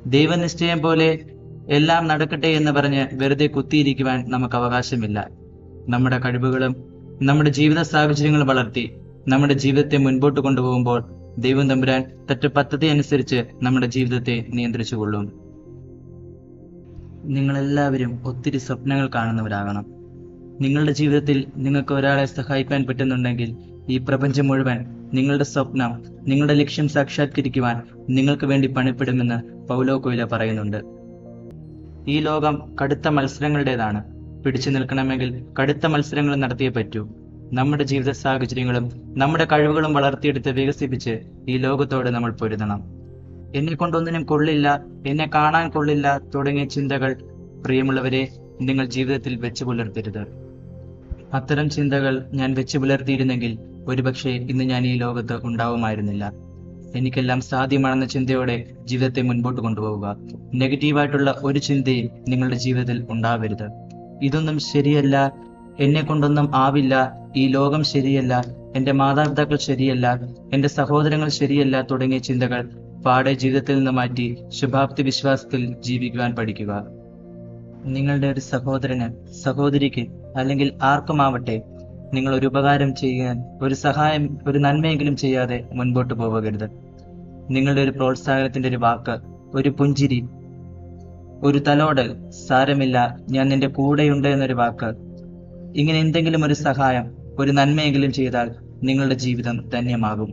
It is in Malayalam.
ദൈവനിശ്ചയം പോലെ എല്ലാം നടക്കട്ടെ എന്ന് പറഞ്ഞ് വെറുതെ കുത്തിയിരിക്കുവാൻ നമുക്ക് അവകാശമില്ല. നമ്മുടെ കഴിവുകളും നമ്മുടെ ജീവിത സാഹചര്യങ്ങളും വളർത്തി നമ്മുടെ ജീവിതത്തെ മുൻപോട്ട് കൊണ്ടുപോകുമ്പോൾ ദൈവം തമ്പുരാൻ തന്റെ പദ്ധതി അനുസരിച്ച് നമ്മുടെ ജീവിതത്തെ നിയന്ത്രിച്ചുകൊള്ളും. നിങ്ങളെല്ലാവരും ഒത്തിരി സ്വപ്നങ്ങൾ കാണുന്നവരാകണം. നിങ്ങളുടെ ജീവിതത്തിൽ നിങ്ങൾക്ക് ഒരാളെ സഹായിക്കാൻ പറ്റുന്നുണ്ടെങ്കിൽ ഈ പ്രപഞ്ചം മുഴുവൻ നിങ്ങളുടെ സ്വപ്നം, നിങ്ങളുടെ ലക്ഷ്യം സാക്ഷാത്കരിക്കുവാൻ നിങ്ങൾക്ക് വേണ്ടി പണിപ്പെടുമെന്ന് പൗലോ കൊയ്ലോ പറയുന്നുണ്ട്. ഈ ലോകം കടുത്ത മത്സരങ്ങളുടേതാണ്. പിടിച്ചു നിൽക്കണമെങ്കിൽ കടുത്ത മത്സരങ്ങൾ നടത്തിയേ പറ്റൂ. നമ്മുടെ ജീവിത സാഹചര്യങ്ങളും നമ്മുടെ കഴിവുകളും വളർത്തിയെടുത്ത് വികസിപ്പിച്ച് ഈ ലോകത്തോട് നമ്മൾ പൊരുതണം. എന്നെ കൊണ്ടൊന്നിനും കൊള്ളില്ല, എന്നെ കാണാൻ കൊള്ളില്ല തുടങ്ങിയ ചിന്തകൾ പ്രിയമുള്ളവരെ നിങ്ങൾ ജീവിതത്തിൽ വെച്ചു പുലർത്തരുത്. അത്തരം ചിന്തകൾ ഞാൻ വെച്ചു പുലർത്തിയിരുന്നെങ്കിൽ ഒരുപക്ഷെ ഇന്ന് ഞാൻ ഈ ലോകത്ത് ഉണ്ടാവുമായിരുന്നില്ല. എനിക്കെല്ലാം സാധ്യമാണെന്ന ചിന്തയോടെ ജീവിതത്തെ മുൻപോട്ട് കൊണ്ടുപോവുക. നെഗറ്റീവായിട്ടുള്ള ഒരു ചിന്തയും നിങ്ങളുടെ ജീവിതത്തിൽ ഉണ്ടാവരുത്. ഇതൊന്നും ശരിയല്ല, എന്നെ കൊണ്ടൊന്നും ആവില്ല, ഈ ലോകം ശരിയല്ല, എന്റെ മാതാപിതാക്കൾ ശരിയല്ല, എന്റെ സഹോദരങ്ങൾ ശരിയല്ല തുടങ്ങിയ ചിന്തകൾ പാടെ ജീവിതത്തിൽ നിന്ന് മാറ്റി ശുഭാപ്തി വിശ്വാസത്തിൽ ജീവിക്കുവാൻ പഠിക്കുക. നിങ്ങളുടെ ഒരു സഹോദരന്, സഹോദരിക്ക് അല്ലെങ്കിൽ ആർക്കുമാവട്ടെ നിങ്ങൾ ഒരു ഉപകാരം ചെയ്യാൻ, ഒരു സഹായം, ഒരു നന്മയെങ്കിലും ചെയ്യാതെ മുൻപോട്ട് പോകരുത്. നിങ്ങളുടെ ഒരു പ്രോത്സാഹനത്തിന്റെ ഒരു വാക്ക്, ഒരു പുഞ്ചിരി, ഒരു തലോടൽ, സാരമില്ല ഞാൻ നിന്റെ കൂടെയുണ്ട് എന്നൊരു വാക്ക്, ഇങ്ങനെ എന്തെങ്കിലും ഒരു സഹായം, ഒരു നന്മയെങ്കിലും ചെയ്താൽ നിങ്ങളുടെ ജീവിതം ധന്യമാകും.